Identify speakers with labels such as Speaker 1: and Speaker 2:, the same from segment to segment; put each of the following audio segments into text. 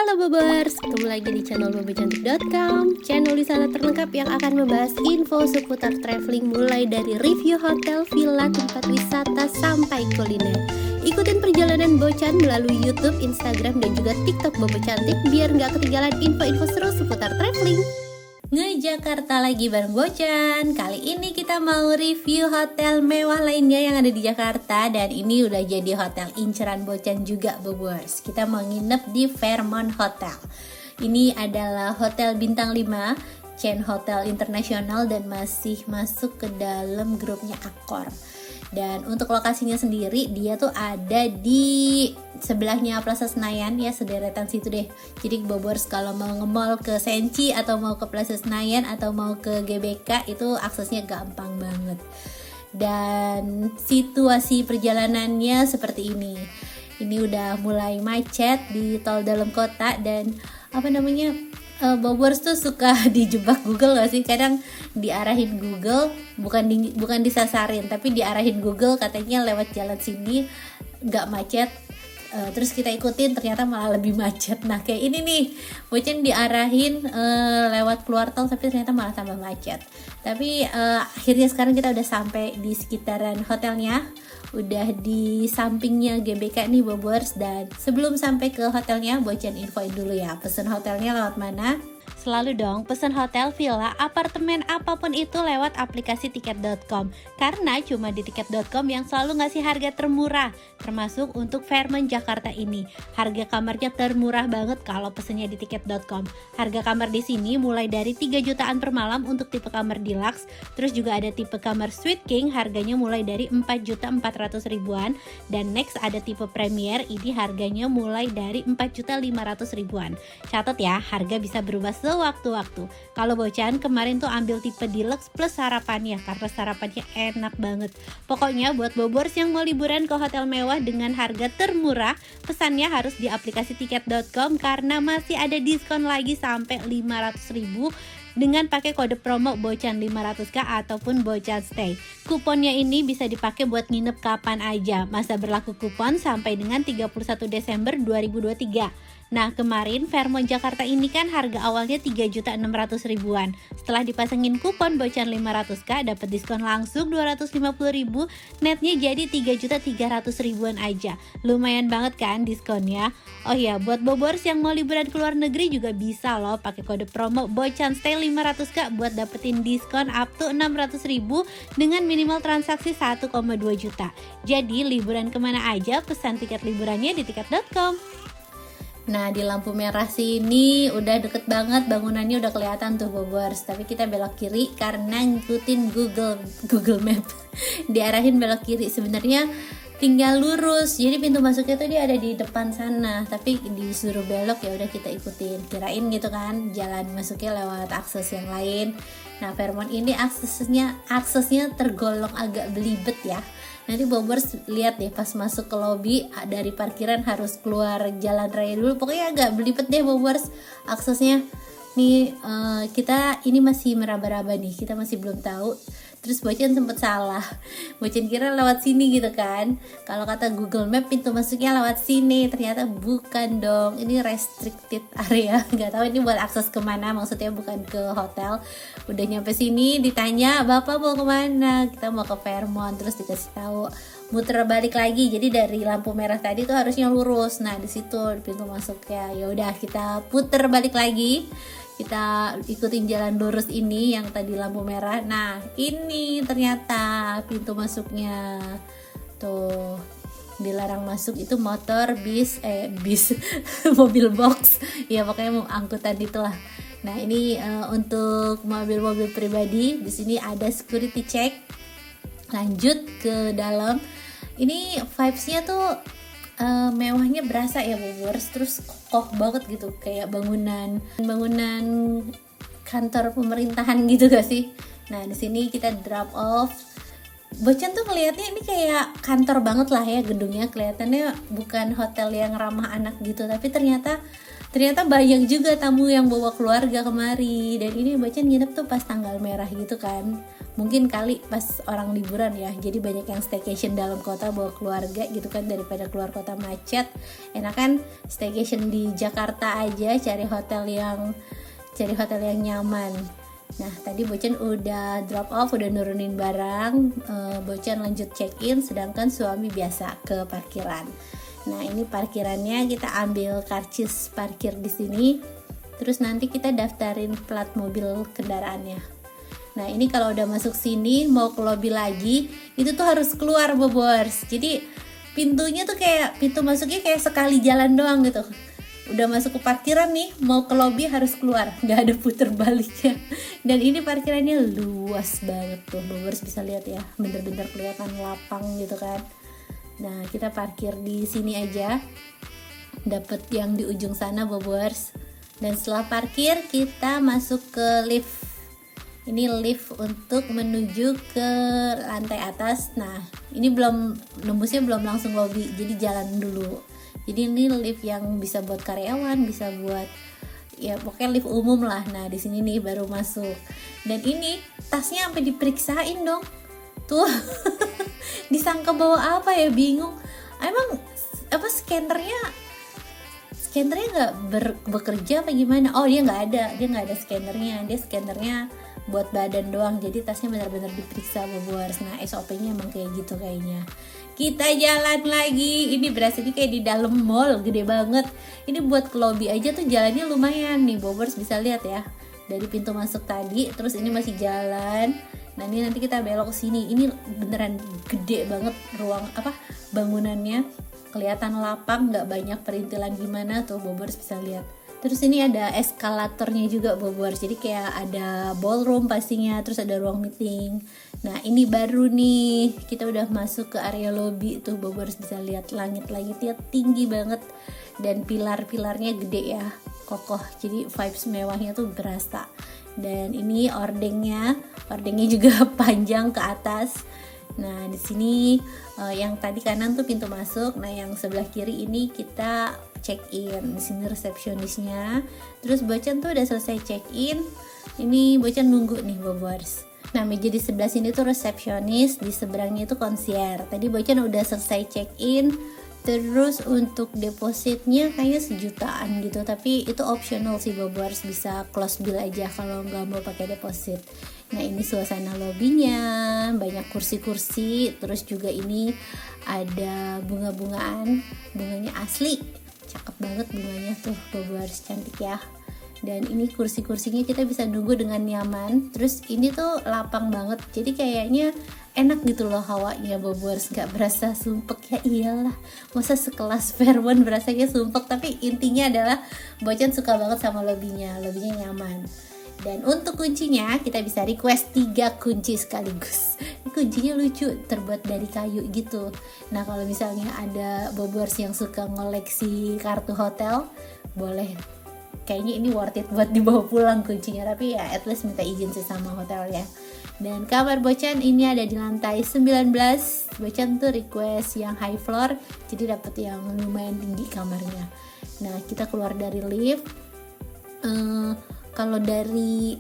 Speaker 1: Halo Bobers, ketemu lagi di channel bobocantik.com, channel wisata terlengkap yang akan membahas info seputar traveling mulai dari review hotel, villa, tempat wisata sampai kuliner. Ikutin perjalanan Bocan melalui YouTube, Instagram, dan juga TikTok Bobo Cantik biar nggak ketinggalan info-info seru seputar traveling. Nge-Jakarta lagi bareng Bocan. Kali ini kita mau review hotel mewah lainnya yang ada di Jakarta. Dan ini udah jadi hotel inceran Bocan juga, Bobers. Kita mau nginep di Fairmont Hotel. Ini adalah hotel bintang 5, chain hotel internasional, dan masih masuk ke dalam grupnya Accor. Dan untuk lokasinya sendiri, dia tuh ada di sebelahnya Plaza Senayan, ya sederetan situ deh. Jadi Bobers kalau mau nge-mall ke Senci atau mau ke Plaza Senayan atau mau ke GBK itu aksesnya gampang banget. Dan situasi perjalanannya seperti ini. Ini udah mulai macet di tol dalam kota dan Bobers tuh suka dijebak Google gak sih? Kadang diarahin Google, bukan disasarin, tapi diarahin Google katanya lewat jalan sini gak macet. Terus kita ikutin ternyata malah lebih macet. Nah kayak ini nih, Bocan diarahin lewat keluar tol tapi ternyata malah tambah macet. Tapi akhirnya sekarang kita udah sampai di sekitaran hotelnya, udah di sampingnya GBK nih Bobers. Dan sebelum sampai ke hotelnya, Bocan infoin dulu ya, pesen hotelnya lewat mana. Selalu dong pesen hotel, villa, apartemen, apapun itu lewat aplikasi tiket.com. Karena cuma di tiket.com yang selalu ngasih harga termurah, termasuk untuk Fairmont Jakarta ini. Harga kamarnya termurah banget kalau pesennya di tiket.com. Harga kamar di sini mulai dari 3 jutaan per malam untuk tipe kamar deluxe. Terus juga ada tipe kamar Suite King, harganya mulai dari 4.400.000-an. Dan next ada tipe Premier, ini harganya mulai dari 4.500.000-an. Catat ya, harga bisa berubah sewaktu-waktu. Kalau Bocan kemarin tuh ambil tipe deluxe plus sarapannya, karena sarapannya enak banget. Pokoknya buat Bobors yang mau liburan ke hotel mewah dengan harga termurah, pesannya harus di aplikasi tiket.com karena masih ada diskon lagi sampai 500.000 dengan pakai kode promo Bocan 500k ataupun Bocan Stay. Kuponnya ini bisa dipakai buat nginep kapan aja. Masa berlaku kupon sampai dengan 31 Desember 2023. Nah kemarin Fairmont Jakarta ini kan harga awalnya 3.600.000-an. Setelah dipasangin kupon Bocan 500k dapat diskon langsung 250.000, netnya jadi 3.300.000-an aja. Lumayan banget kan diskonnya. Oh ya, buat Bobors yang mau liburan ke luar negeri juga bisa loh pakai kode promo Bocan Stay 500k buat dapetin diskon up to 600.000 dengan minimal transaksi 1,2 juta. Jadi liburan kemana aja pesan tiket liburannya di tiket.com. Nah di lampu merah sini udah deket banget, bangunannya udah kelihatan tuh Bobors. Tapi kita belok kiri karena ngikutin Google Map. Diarahin belok kiri, sebenarnya tinggal lurus. Jadi pintu masuknya tuh dia ada di depan sana, tapi disuruh belok ya udah kita ikutin. Kirain gitu kan jalan masuknya lewat akses yang lain. Nah Fairmont ini aksesnya tergolong agak belibet ya. Nanti Bobors lihat deh pas masuk ke lobby, dari parkiran harus keluar jalan raya dulu. Pokoknya agak belibet deh Bobors aksesnya. Nih kita ini masih meraba-raba nih, kita masih belum tahu. Terus Bocan sempet salah, Bocan kira lewat sini gitu kan. Kalau kata Google Map pintu masuknya lewat sini, ternyata bukan dong. Ini restricted area, nggak tahu ini buat akses kemana, maksudnya bukan ke hotel. Udah nyampe sini ditanya, Bapak mau kemana? Kita mau ke Fairmont, terus dikasih tahu muter balik lagi. Jadi dari lampu merah tadi tuh harusnya lurus. Nah di situ pintu masuknya. Ya udah kita puter balik lagi. Kita ikutin jalan lurus ini yang tadi lampu merah. Nah ini ternyata pintu masuknya. Tuh dilarang masuk itu motor, bis mobil box. Ya pokoknya angkutan itulah. Nah ini untuk mobil-mobil pribadi. Di sini ada security check. Lanjut ke dalam. Ini vibes-nya tuh mewahnya berasa ya Bobors, terus kokoh banget gitu, kayak bangunan kantor pemerintahan gitu gak sih? Nah di sini kita drop off. Bocan tuh ngelihatnya ini kayak kantor banget lah ya gedungnya, kelihatannya bukan hotel yang ramah anak gitu, tapi ternyata Ternyata banyak juga tamu yang bawa keluarga kemari. Dan ini Bocan nginep tuh pas tanggal merah gitu kan. Mungkin kali pas orang liburan ya. Jadi banyak yang staycation dalam kota bawa keluarga gitu kan, daripada keluar kota macet. Enakan staycation di Jakarta aja, cari hotel yang nyaman. Nah tadi Bocan udah drop off, udah nurunin barang, Bocan lanjut check in, sedangkan suami biasa ke parkiran. Nah ini parkirannya, kita ambil karcis parkir di sini, terus nanti kita daftarin plat mobil kendaraannya. Nah ini kalau udah masuk sini mau ke lobby lagi, itu tuh harus keluar Bobors. Jadi pintunya tuh kayak pintu masuknya kayak sekali jalan doang gitu. Udah masuk ke parkiran nih, mau ke lobby harus keluar, nggak ada puter baliknya. Dan ini parkirannya luas banget tuh, Bobors bisa lihat ya, bener-bener kelihatan lapang gitu kan. Nah kita parkir di sini aja, dapet yang di ujung sana Bobors. Dan setelah parkir kita masuk ke lift. Ini lift untuk menuju ke lantai atas. Nah ini nembusnya belum langsung lobby, jadi jalan dulu. Jadi ini lift yang bisa buat karyawan, bisa buat ya pokoknya lift umum lah. Nah di sini nih baru masuk. Dan ini tasnya sampai diperiksain dong. Tuh disangka bawa apa ya, bingung. Emang apa scannernya nggak bekerja apa gimana? Oh dia nggak ada scannernya. Dia scannernya buat badan doang. Jadi tasnya benar-benar diperiksa Bobors. Nah SOP-nya emang kayak gitu kayaknya. Kita jalan lagi. Ini berasa nih kayak di dalam mall, gede banget. Ini buat ke lobby aja tuh jalannya lumayan nih Bobors, bisa lihat ya. Dari pintu masuk tadi, terus ini masih jalan. Nah ini nanti kita belok ke sini. Ini beneran gede banget bangunannya. Kelihatan lapang, nggak banyak perintilan gimana tuh Bobors bisa lihat. Terus ini ada eskalatornya juga Bobors. Jadi kayak ada ballroom pastinya, terus ada ruang meeting. Nah ini baru nih, kita udah masuk ke area lobby tuh Bobors, bisa lihat langit-langitnya tinggi banget. Dan pilar-pilarnya gede ya, kokoh. Jadi vibes mewahnya tuh berasa. Dan ini ordengnya juga panjang ke atas. Nah di sini yang tadi kanan tuh pintu masuk. Nah yang sebelah kiri ini kita check in. Di sini resepsionisnya. Terus Bocan tuh udah selesai check in. Ini Bocan nunggu nih Bobors. Nah meja di sebelah sini tuh resepsionis, di seberangnya itu konsier. Tadi Bocan udah selesai check in. Terus untuk depositnya kayaknya 1 jutaan gitu, tapi itu optional sih Bobors, bisa close bill aja kalau nggak mau pakai deposit. Nah ini suasana lobbynya, banyak kursi-kursi, terus juga ini ada bunga-bungaan, bunganya asli, cakep banget bunganya tuh Bobors, cantik ya. Dan ini kursi-kursinya kita bisa nunggu dengan nyaman. Terus ini tuh lapang banget, jadi kayaknya enak gitu loh hawanya Bobors, gak berasa sumpek. Ya iyalah, masa sekelas Fairmont berasanya sumpek. Tapi intinya adalah Bocan suka banget sama lobbynya nyaman. Dan untuk kuncinya kita bisa request 3 kunci sekaligus. Ini kuncinya lucu, terbuat dari kayu gitu. Nah kalau misalnya ada Bobors yang suka ngoleksi kartu hotel, boleh. Kayaknya ini worth it buat dibawa pulang kuncinya, tapi ya at least minta izin sih sama hotel ya. Dan kamar Bocan ini ada di lantai 19. Bocan tuh request yang high floor, jadi dapat yang lumayan tinggi kamarnya. Nah kita keluar dari lift. Kalau dari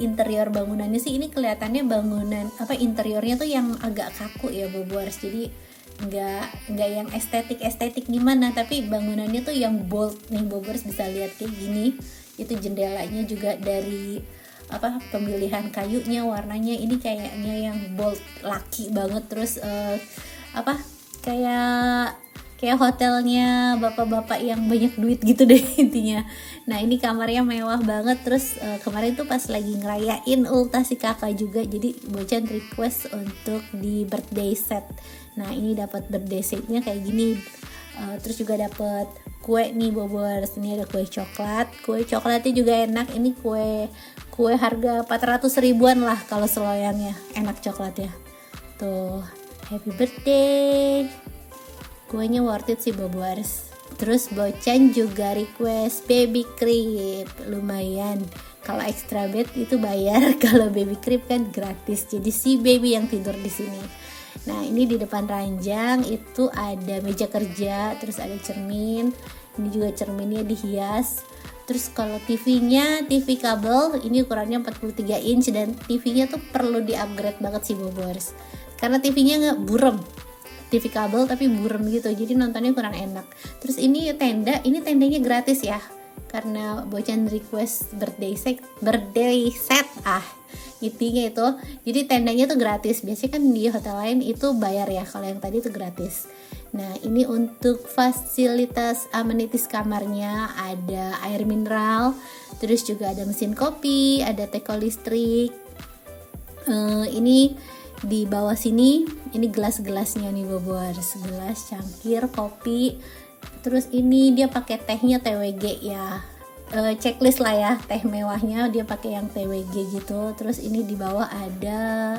Speaker 1: interior bangunannya sih ini kelihatannya bangunan interiornya tuh yang agak kaku ya Bobors. Jadi nggak yang estetik gimana, tapi bangunannya tuh yang bold nih Bobors, bisa lihat kayak gini. Itu jendelanya juga dari pemilihan kayunya, warnanya ini kayaknya yang bold, laki banget. Terus kayak hotelnya bapak-bapak yang banyak duit gitu deh intinya. Nah ini kamarnya mewah banget. Terus kemarin tuh pas lagi ngerayain ultah si kakak juga, jadi Bocan request untuk di birthday set. Nah ini dapat birthday setnya kayak gini. Terus juga dapat kue nih Bobors. Ini ada kue coklat. Kue coklatnya juga enak. Ini kue harga 400 ribuan lah kalau seloyangnya. Enak coklatnya. Tuh, happy birthday. Kuenya worth it sih Bobors. Terus Bocan juga request baby crib. Lumayan. Kalau extra bed itu bayar, kalau baby crib kan gratis. Jadi si baby yang tidur di sini. Nah, ini di depan ranjang itu ada meja kerja, terus ada cermin. Ini juga cerminnya dihias. Terus kalau TV-nya TV kabel, ini ukurannya 43 inch dan TV-nya tuh perlu di-upgrade banget sih Bobors. Karena TV-nya nggak burem. TV kabel tapi burem gitu, jadi nontonnya kurang enak. Terus ini tendanya gratis ya, karena Bocan request birthday set intinya itu. Jadi tendanya tuh gratis. Biasanya kan di hotel lain itu bayar ya, kalau yang tadi itu gratis. Nah ini untuk fasilitas amenities kamarnya, ada air mineral, terus juga ada mesin kopi, ada teko listrik. Ini di bawah sini, ini gelas-gelasnya nih Bobors, gelas, cangkir, kopi. Terus ini dia pakai tehnya TWG ya, checklist lah ya, teh mewahnya dia pakai yang TWG gitu. Terus ini di bawah ada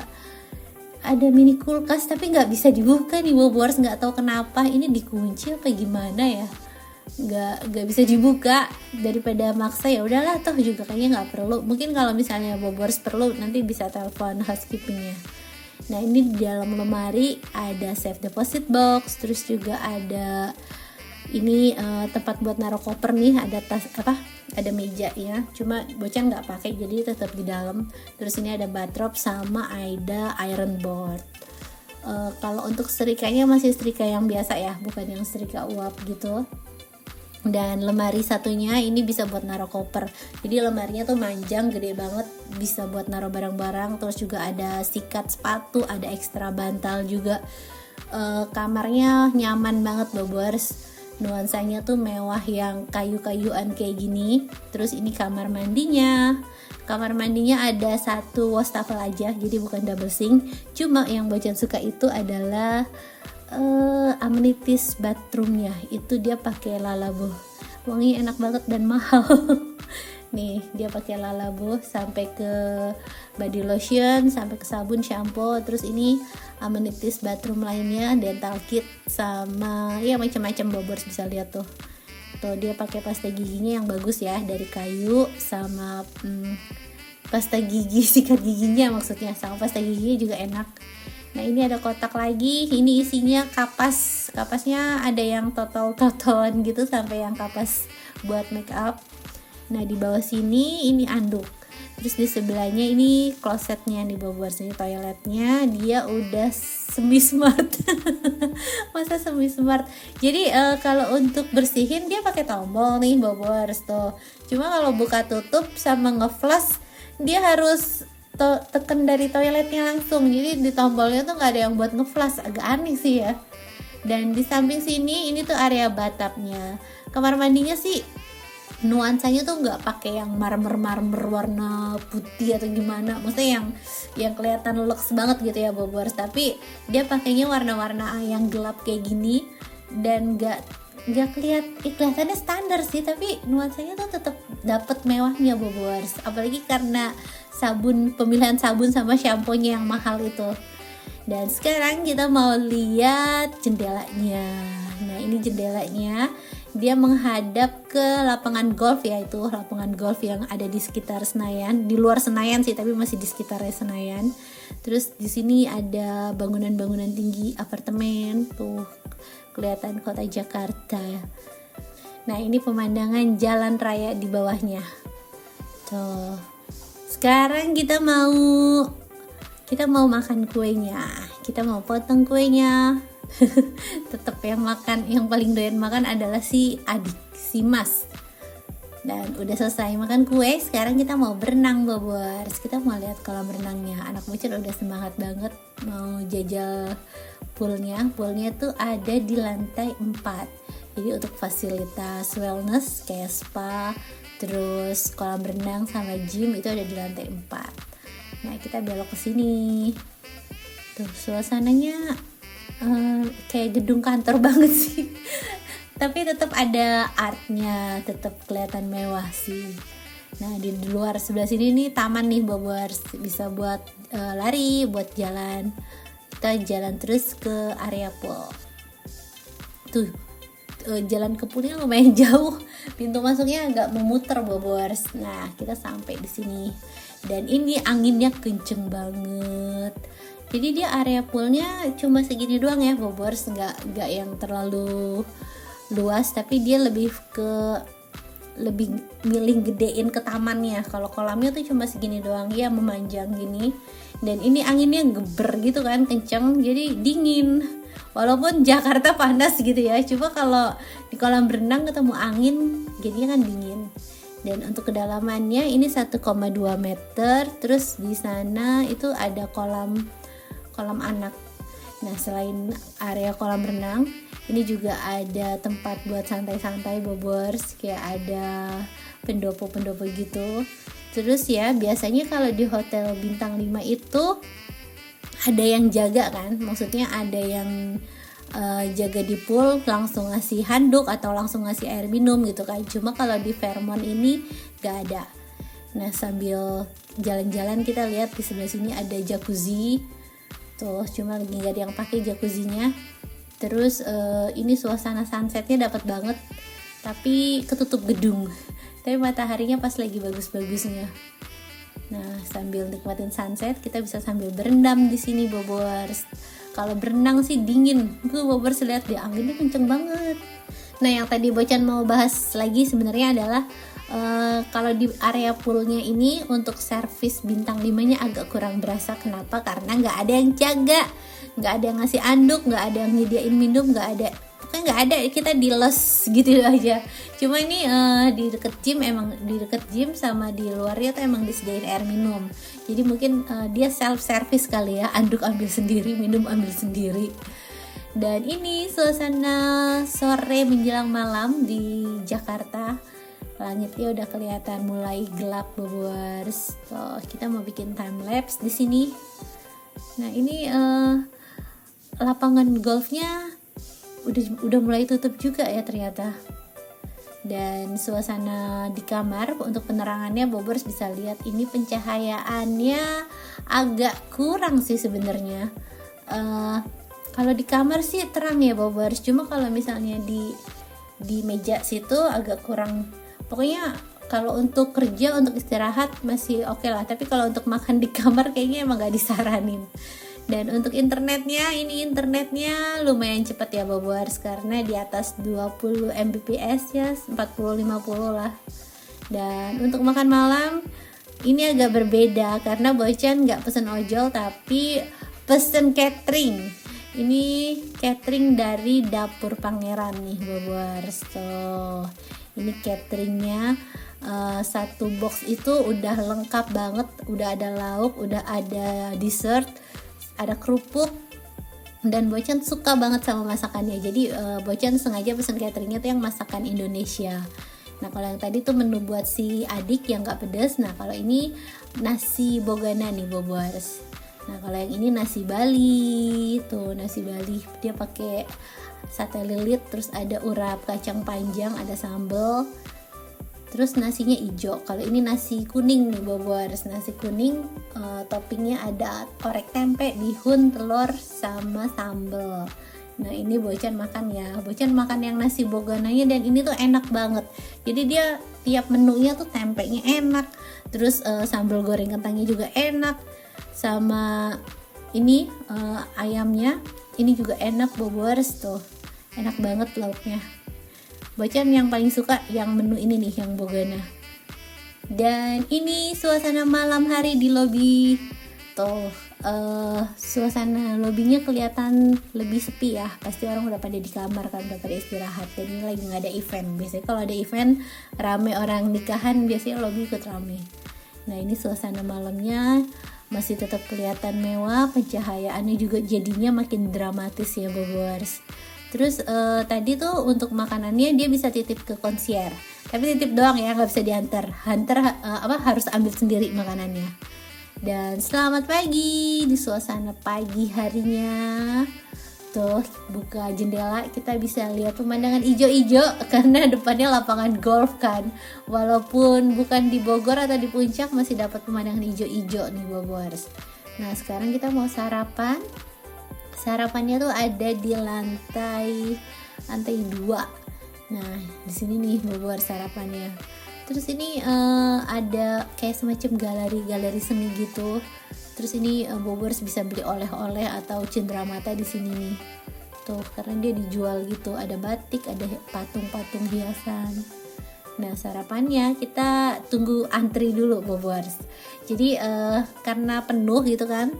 Speaker 1: mini kulkas tapi nggak bisa dibuka nih Bobors, nggak tahu kenapa ini dikunci apa gimana ya, nggak bisa dibuka. Daripada maksa ya udahlah, toh juga kayaknya nggak perlu. Mungkin kalau misalnya Bobors perlu nanti bisa telepon housekeepingnya. Nah ini di dalam lemari ada safe deposit box, terus juga ada ini tempat buat naruh koper nih, ada tas ada meja ya, cuma Bocan nggak pakai jadi tetap di dalam. Terus ini ada bathrobe sama ada iron board. Kalau untuk serikanya masih serika yang biasa ya, bukan yang serika uap gitu. Dan lemari satunya ini bisa buat naruh koper, jadi lemarinya tuh manjang, gede banget, bisa buat naruh barang-barang. Terus juga ada sikat sepatu, ada ekstra bantal juga. Kamarnya nyaman banget Bobors, nuansanya tuh mewah yang kayu-kayuan kayak gini. Terus ini kamar mandinya ada satu wastafel aja, jadi bukan double sink. Cuma yang Bocan suka itu adalah amenities bathroomnya, itu dia pakai lalabo, wangi enak banget dan mahal. Nih dia pakai lalabo sampai ke body lotion, sampai ke sabun, shampoo. Terus ini amenities bathroom lainnya, dental kit sama ya macam-macam Bobors, bisa lihat tuh dia pakai pasta giginya yang bagus ya, dari kayu, sama pasta gigi, sikat giginya maksudnya, sama pasta giginya juga enak. Nah ini ada kotak lagi, ini isinya kapasnya ada yang total-totalan gitu sampai yang kapas buat make up. Nah di bawah sini ini anduk, terus di sebelahnya ini klosetnya nih Bobors, ini toiletnya dia udah semi smart. Masa semi smart? Jadi kalau untuk bersihin dia pakai tombol nih Bobors tuh, cuma kalau buka tutup sama ngeflush dia harus tekan dari toiletnya langsung, jadi di tombolnya tuh nggak ada yang buat ngeflush, agak aneh sih ya. Dan di samping sini ini tuh area bathtubnya. Kamar mandinya sih nuansanya tuh nggak pakai yang marmer warna putih atau gimana, maksudnya yang kelihatan luxe banget gitu ya Bobors, tapi dia pakainya warna-warna yang gelap kayak gini dan nggak kelihatannya standar sih, tapi nuansanya tuh tetap dapet mewahnya Bobors, apalagi karena pemilihan sabun sama shampoo-nya yang mahal itu. Dan sekarang kita mau lihat jendelanya. Nah ini jendelanya, dia menghadap ke lapangan golf ya, itu lapangan golf yang ada di sekitar Senayan, di luar Senayan sih tapi masih di sekitarnya Senayan. Terus di sini ada bangunan-bangunan tinggi apartemen tuh, kelihatan kota Jakarta. Nah ini pemandangan jalan raya di bawahnya tuh. Sekarang kita mau makan kuenya, kita mau potong kuenya. Tetap yang paling doyan makan adalah si adik, si Mas. Dan udah selesai makan kue, sekarang kita mau berenang Bobors. Kita mau lihat kolam renangnya. Anak Bocan udah semangat banget mau jajal poolnya. Poolnya tuh ada di lantai 4. Jadi untuk fasilitas wellness kayak spa, terus kolam renang sama gym itu ada di lantai 4. Nah kita belok ke sini. Tuh suasananya kayak gedung kantor banget sih. Tapi tetap ada artnya, tetap kelihatan mewah sih. Nah di luar sebelah sini nih taman nih Bobors, bisa buat lari, buat jalan. Kita jalan terus ke area pool. Tuh jalan ke poolnya lumayan jauh, pintu masuknya agak memutar Bobors. Nah kita sampai di sini dan ini anginnya kenceng banget. Jadi dia area poolnya cuma segini doang ya Bobors, nggak yang terlalu luas, tapi dia lebih milih gedein ke tamannya. Kalau kolamnya tuh cuma segini doang ya, memanjang gini. Dan ini anginnya geber gitu kan, kenceng, jadi dingin. Walaupun Jakarta panas gitu ya, cuma kalau di kolam berenang ketemu angin, jadinya kan dingin. Dan untuk kedalamannya ini 1,2 meter. Terus di sana itu ada kolam anak. Nah, selain area kolam renang, ini juga ada tempat buat santai-santai bobors, kayak ada pendopo-pendopo gitu. Terus ya, biasanya kalau di hotel bintang 5 itu ada yang jaga kan, maksudnya ada yang jaga di pool, langsung ngasih handuk atau langsung ngasih air minum gitu kan. Cuma kalau di Fairmont ini gak ada. Nah, sambil jalan-jalan kita lihat di sebelah sini ada jacuzzi tuh, cuma lagi gak ada yang pakai jacuzzinya. Terus ini suasana sunsetnya dapat banget, tapi ketutup gedung. Tapi mataharinya pas lagi bagus-bagusnya. Nah, sambil nikmatin sunset, kita bisa sambil berendam di sini bobors. Kalau berenang sih dingin, bobors lihat di anginnya kenceng banget. Nah, yang tadi Bocan mau bahas lagi sebenarnya adalah kalau di area poolnya ini untuk servis bintang 5-nya agak kurang berasa. Kenapa? Karena nggak ada yang jaga, nggak ada yang ngasih anduk, nggak ada yang nyediain minum, nggak ada, pokoknya nggak ada, kita di los gitu aja. Cuma ini di deket gym sama di luarnya tuh emang disediain air minum. Jadi mungkin dia self service kali ya, anduk ambil sendiri, minum ambil sendiri. Dan ini suasana sore menjelang malam di Jakarta. Langitnya udah kelihatan mulai gelap bobors. So, kita mau bikin time lapse di sini. Nah, ini lapangan golfnya udah mulai tutup juga ya ternyata. Dan suasana di kamar untuk penerangannya bobors bisa lihat ini pencahayaannya agak kurang sih sebenarnya. Kalau di kamar sih terang ya bobors, cuma kalau misalnya di meja situ agak kurang. Pokoknya kalau untuk kerja, untuk istirahat masih oke lah, tapi kalau untuk makan di kamar kayaknya emang gak disaranin. Dan untuk internetnya lumayan cepat ya bobors, karena di atas 20 Mbps ya, 40-50 lah. Dan untuk makan malam ini agak berbeda karena Bocan gak pesen ojol tapi pesen catering. Ini catering dari Dapur Pangeran nih bobors. Tuh, ini cateringnya satu box itu udah lengkap banget, udah ada lauk, udah ada dessert, ada kerupuk, dan Bocan suka banget sama masakannya. Jadi Bocan sengaja pesen cateringnya tuh yang masakan Indonesia. Nah, kalau yang tadi tuh menu buat si adik yang gak pedas. Nah, kalau ini nasi bogana nih bobors. Nah, kalau yang ini nasi Bali. Tuh, nasi Bali dia pakai sate lilit, terus ada urap kacang panjang, ada sambal. Terus nasinya hijau. Kalau ini nasi kuning nih bobors. Nasi kuning toppingnya ada orek tempe, bihun, telur, sama sambal. Nah, ini Bocan makan ya. Bocan makan yang nasi bogananya dan ini tuh enak banget. Jadi dia tiap menunya tuh tempenya enak. Terus sambal goreng kentangnya juga enak. Sama ini ayamnya ini juga enak bobors tuh. Enak banget lauknya. Bocan yang paling suka yang menu ini nih, yang bogana. Dan ini suasana malam hari di lobi. Tuh, suasana lobinya kelihatan lebih sepi ya. Pasti orang udah pada di kamar kan, udah pada istirahat. Dan ini lagi nggak ada event. Biasanya kalau ada event rame orang nikahan, biasanya lobi ikut rame. Nah, ini suasana malamnya masih tetap kelihatan mewah. Pencahayaannya juga jadinya makin dramatis ya bobors. Terus tadi tuh untuk makanannya dia bisa titip ke konsier, tapi titip doang ya, nggak bisa diantar. Harus ambil sendiri makanannya. Dan selamat pagi di suasana pagi harinya. Tuh, buka jendela kita bisa lihat pemandangan ijo-ijo karena depannya lapangan golf kan. Walaupun bukan di Bogor atau di Puncak, masih dapat pemandangan ijo-ijo nih bobors. Nah, sekarang kita mau sarapan. Sarapannya tuh ada di lantai 2. Nah, di sini nih bobors sarapannya. Terus ini ada kayak semacam galeri seni gitu. Terus ini bobors bisa beli oleh-oleh atau cenderamata di sini nih. tuh, karena dia dijual gitu, ada batik, ada patung-patung hiasan. Nah sarapannya kita tunggu antri dulu Bobors. Jadi karena penuh gitu kan,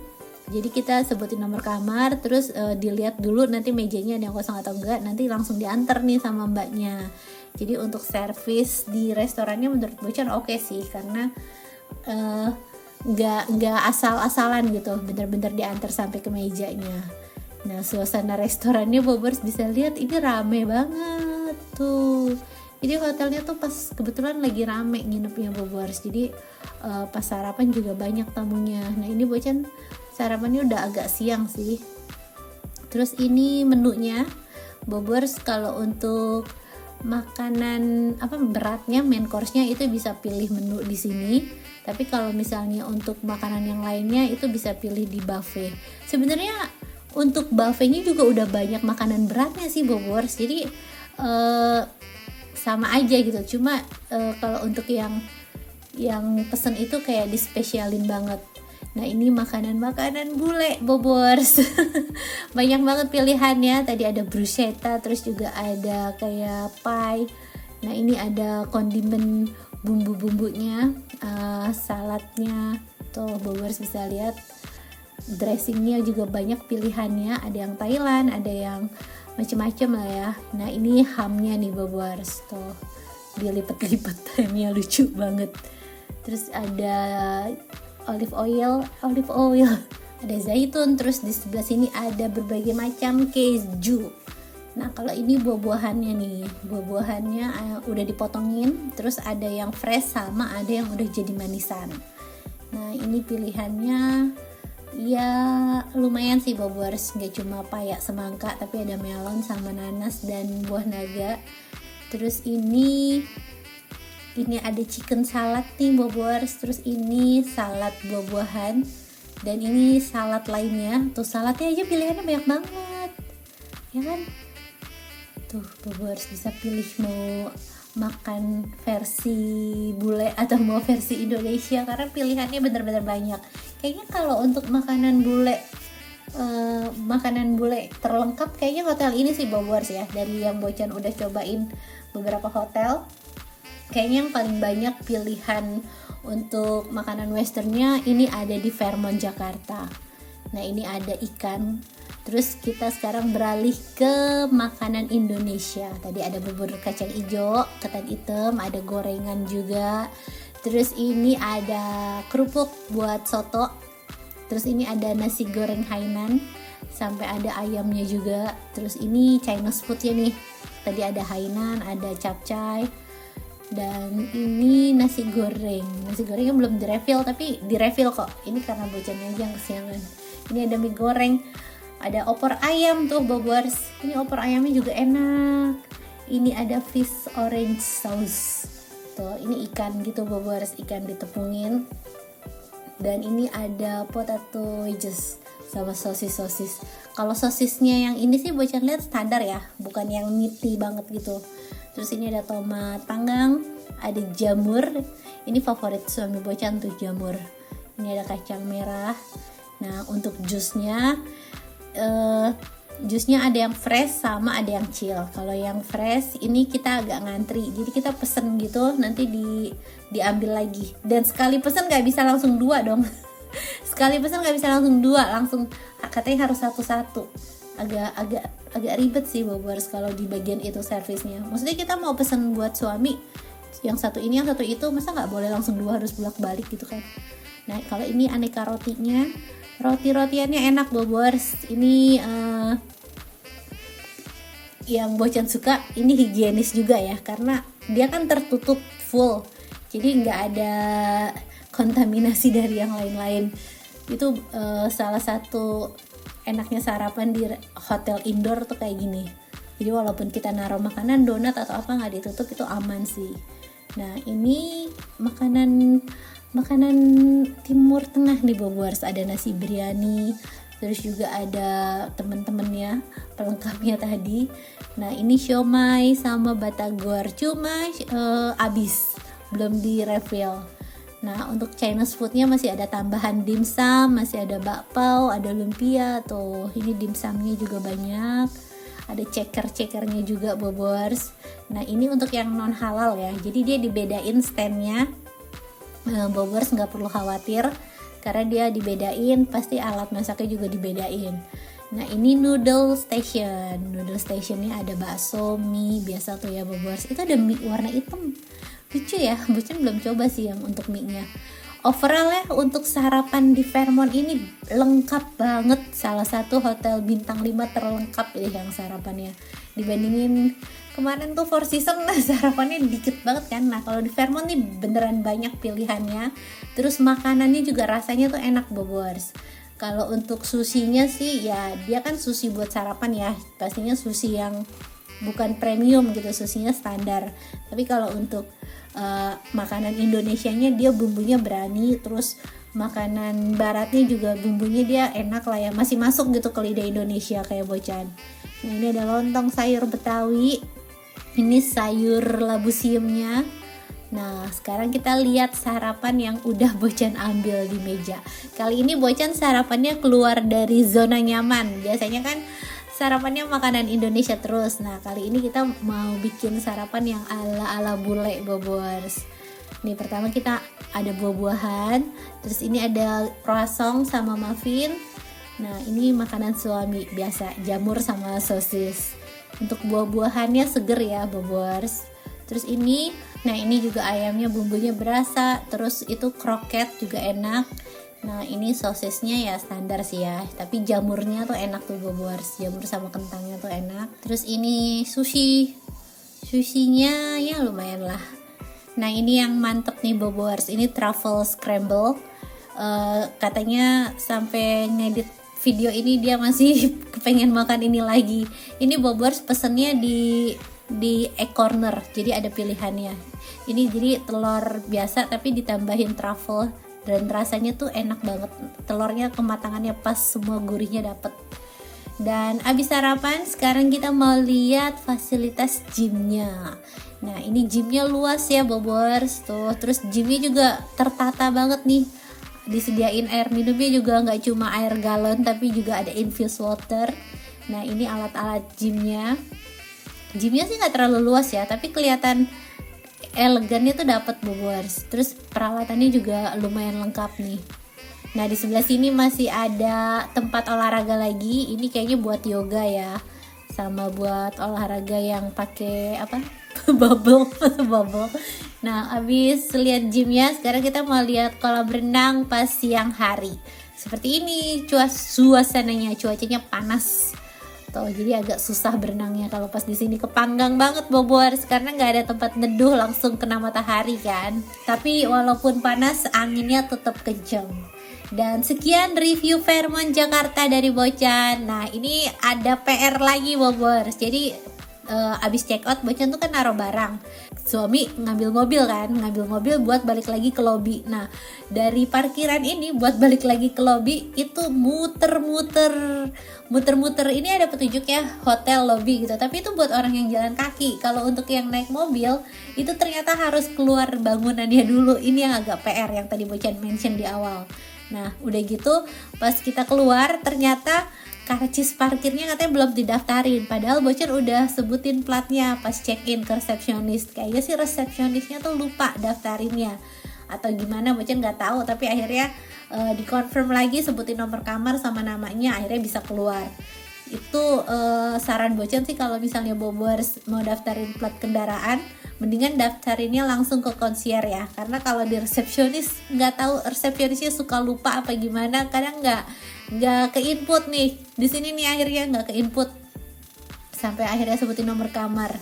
Speaker 1: jadi kita sebutin nomor kamar, terus dilihat dulu nanti mejanya ada yang kosong atau enggak, nanti langsung diantar nih sama mbaknya. Jadi untuk servis di restorannya menurut Bocan oke sih, karena nggak asal-asalan gitu, bener-bener diantar sampai ke mejanya. Nah suasana restorannya Bobors bisa lihat ini rame banget tuh. Jadi hotelnya tuh pas kebetulan lagi rame nginepnya Bobors. Jadi pas sarapan juga banyak tamunya. Nah ini Bocan sarapannya udah agak siang sih. Terus ini menunya Bobors, kalau untuk makanan beratnya, main course-nya itu bisa pilih menu di sini. Tapi kalau misalnya untuk makanan yang lainnya itu bisa pilih di buffet. Sebenarnya untuk buffetnya juga udah banyak makanan beratnya sih Bobors. Jadi sama aja gitu. Cuma kalau untuk yang pesen itu kayak dispesialin banget. Nah ini makanan bule Bobors. Banyak banget pilihannya. Tadi ada bruschetta, terus juga ada kayak pie. Nah ini ada kondimen bumbu-bumbunya, saladnya tuh Bobors bisa lihat. Dressingnya juga banyak pilihannya, ada yang Thailand, ada yang macem-macem lah ya. Nah ini hamnya nih Bobors, tuh dilipet-lipet, hamnya lucu banget. Terus ada olive oil, ada zaitun, terus di sebelah sini ada berbagai macam keju. Nah kalau ini buah-buahannya nih, buah-buahannya udah dipotongin, terus ada yang fresh sama ada yang udah jadi manisan. Nah ini pilihannya ya lumayan sih Bobors, gak cuma payak semangka tapi ada melon sama nanas dan buah naga. Terus ini ada chicken salad nih Bobors, terus ini salad buah-buahan, dan ini salad lainnya. Tuh saladnya aja pilihannya banyak banget ya kan. Tuh Bobors bisa pilih mau makan versi bule atau mau versi Indonesia, karena pilihannya bener-bener banyak. Kayaknya kalau untuk makanan bule terlengkap kayaknya hotel ini sih Bobors ya. Dari yang Bocan udah cobain beberapa hotel, kayaknya yang paling banyak pilihan untuk makanan westernnya ini ada di Fairmont Jakarta. Nah ini ada ikan. Terus kita sekarang beralih ke makanan Indonesia. Tadi ada bubur kacang hijau, ketan hitam, ada gorengan juga. Terus ini ada kerupuk buat soto. Terus ini ada nasi goreng Hainan, sampai ada ayamnya juga. Terus ini Chinese foodnya nih. Tadi ada Hainan, ada capcay, dan ini nasi goreng. Nasi gorengnya belum direfill, tapi direfill kok. Ini karena Bocannya aja yang kesiangan. Ini ada mie goreng, ada opor ayam tuh Bobors. Ini opor ayamnya juga enak. Ini ada fish orange sauce. Tuh, ini ikan gitu Bobors, ikan ditepungin. Dan ini ada potato wedges sama sosis. Kalau sosisnya yang ini sih Bocan lihat standar ya, bukan yang meaty banget gitu. Terus ini ada tomat panggang, ada jamur. Ini favorit suami Bocan tuh jamur. Ini ada kacang merah. Nah untuk jusnya ada yang fresh sama ada yang chill. Kalau yang fresh ini kita agak ngantri, jadi kita pesen gitu, nanti diambil lagi. Dan sekali pesen nggak bisa langsung 2 dong. Sekali pesen nggak bisa langsung 2, langsung katanya harus satu-satu. Agak ribet sih Bobors kalau di bagian itu servisnya. Maksudnya kita mau pesen buat suami yang satu ini yang satu itu, masa nggak boleh langsung 2, harus bolak-balik gitu kan. Nah kalau ini aneka rotinya, roti-rotiannya enak Bobors. Ini yang Bocan suka, ini higienis juga ya, karena dia kan tertutup full, jadi nggak ada kontaminasi dari yang lain-lain. Itu salah satu enaknya sarapan di hotel indoor tuh kayak gini. Jadi walaupun kita naruh makanan, donat atau apa nggak ditutup, itu aman sih. Nah ini makanan Timur Tengah nih Bobors, ada nasi biryani, terus juga ada temen-temennya pelengkapnya tadi. Nah ini siomay sama batagor, cuma abis, belum di refill. Nah untuk Chinese foodnya masih ada tambahan dimsum, masih ada bakpao, ada lumpia tuh. Ini dimsumnya juga banyak. ada ceker-cekernya juga bobors. Nah ini untuk yang non halal ya, jadi dia dibedain standnya. Bobors nggak perlu khawatir karena dia dibedain, pasti alat masaknya juga dibedain. Nah ini noodle stationnya ada bakso, mie biasa tuh ya bobors. Itu ada mie warna hitam, lucu ya. Bocan belum coba sih yang untuk mie nya. Overall ya untuk sarapan di Fairmont ini lengkap banget, salah satu hotel bintang 5 terlengkap deh yang sarapannya. Dibandingin kemarin tuh Four Seasons sarapannya dikit banget kan. Nah kalau di Fairmont nih beneran banyak pilihannya. Terus makanannya juga rasanya tuh enak bobors. Kalau untuk sushinya sih ya dia kan sushi buat sarapan ya, pastinya sushi yang bukan premium gitu, sushinya standar. Tapi kalau untuk makanan Indonesianya dia bumbunya berani, terus makanan baratnya juga bumbunya dia enak lah ya, masih masuk gitu ke lidah Indonesia kayak Bocan. Nah ini ada lontong sayur Betawi, ini sayur labu siamnya. Nah sekarang kita lihat sarapan yang udah Bocan ambil di meja. Kali ini Bocan sarapannya keluar dari zona nyaman. Biasanya kan sarapannya makanan Indonesia terus. Nah kali ini kita mau bikin sarapan yang ala bule bobors. Nih pertama kita ada buah-buahan, terus ini ada croissant sama muffin. Nah ini makanan suami biasa, jamur sama sosis. Untuk buah-buahannya seger ya bobors. Terus ini, nah ini juga ayamnya bumbunya berasa, terus itu kroket juga enak. Nah ini sosisnya ya standar sih ya, tapi jamurnya tuh enak tuh bobors, jamur sama kentangnya tuh enak. Terus ini sushinya ya lumayan lah. Nah ini yang mantep nih bobors, ini truffle scramble. Katanya sampai ngedit video ini dia masih pengen makan ini lagi. Ini bobors pesennya di egg corner, jadi ada pilihannya. Ini jadi telur biasa tapi ditambahin truffle. Dan rasanya tuh enak banget, telurnya kematangannya pas, semua gurihnya dapet. Dan abis sarapan sekarang kita mau lihat fasilitas gymnya. Nah ini gymnya luas ya bobors tuh, terus gymnya juga tertata banget nih. Disediain air minumnya juga nggak cuma air galon tapi juga ada infused water. Nah ini alat-alat gymnya sih nggak terlalu luas ya, tapi kelihatan elegannya tuh dapat bobors. Terus peralatannya juga lumayan lengkap nih. Nah di sebelah sini masih ada tempat olahraga lagi. Ini kayaknya buat yoga ya, sama buat olahraga yang pakai apa bubble. Nah abis lihat gymnya, sekarang kita mau lihat kolam renang pas siang hari. Seperti ini suasananya, cuacanya panas. Jadi agak susah berenangnya kalau pas di sini, kepanggang banget bobors karena nggak ada tempat neduh, langsung kena matahari kan. Tapi walaupun panas anginnya tetap kencang. Dan sekian review Fairmont Jakarta dari Bocan. Nah ini ada PR lagi bobors. Jadi abis check out Bocan tuh kan naruh barang, suami ngambil mobil buat balik lagi ke lobi. Nah dari parkiran ini buat balik lagi ke lobi itu muter-muter. Ini ada petunjuk ya, hotel lobby gitu, tapi itu buat orang yang jalan kaki. Kalau untuk yang naik mobil itu ternyata harus keluar bangunannya dulu. Ini yang agak PR yang tadi Bocan mention di awal. Nah udah gitu pas kita keluar ternyata karcis parkirnya katanya belum didaftarin, padahal Bocan udah sebutin platnya pas check-in ke resepsionis. Kayaknya sih resepsionisnya tuh lupa daftarinnya atau gimana, Bocan nggak tahu. Tapi akhirnya dikonfirm lagi, sebutin nomor kamar sama namanya, akhirnya bisa keluar. Itu saran Bocan sih kalau misalnya bobors mau daftarin plat kendaraan, mendingan daftarinnya langsung ke concierge ya, karena kalau di resepsionis nggak tahu, resepsionisnya suka lupa apa gimana, kadang nggak ke input nih. Di sini nih akhirnya nggak ke input sampai akhirnya sebutin nomor kamar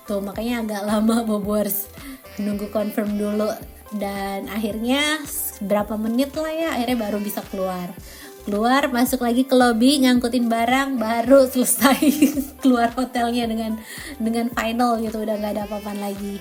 Speaker 1: tuh, makanya agak lama bobors nunggu confirm dulu. Dan akhirnya berapa menit lah ya, akhirnya baru bisa keluar masuk lagi ke lobby, ngangkutin barang, baru selesai keluar hotelnya dengan final gitu, udah nggak ada apa-apaan lagi.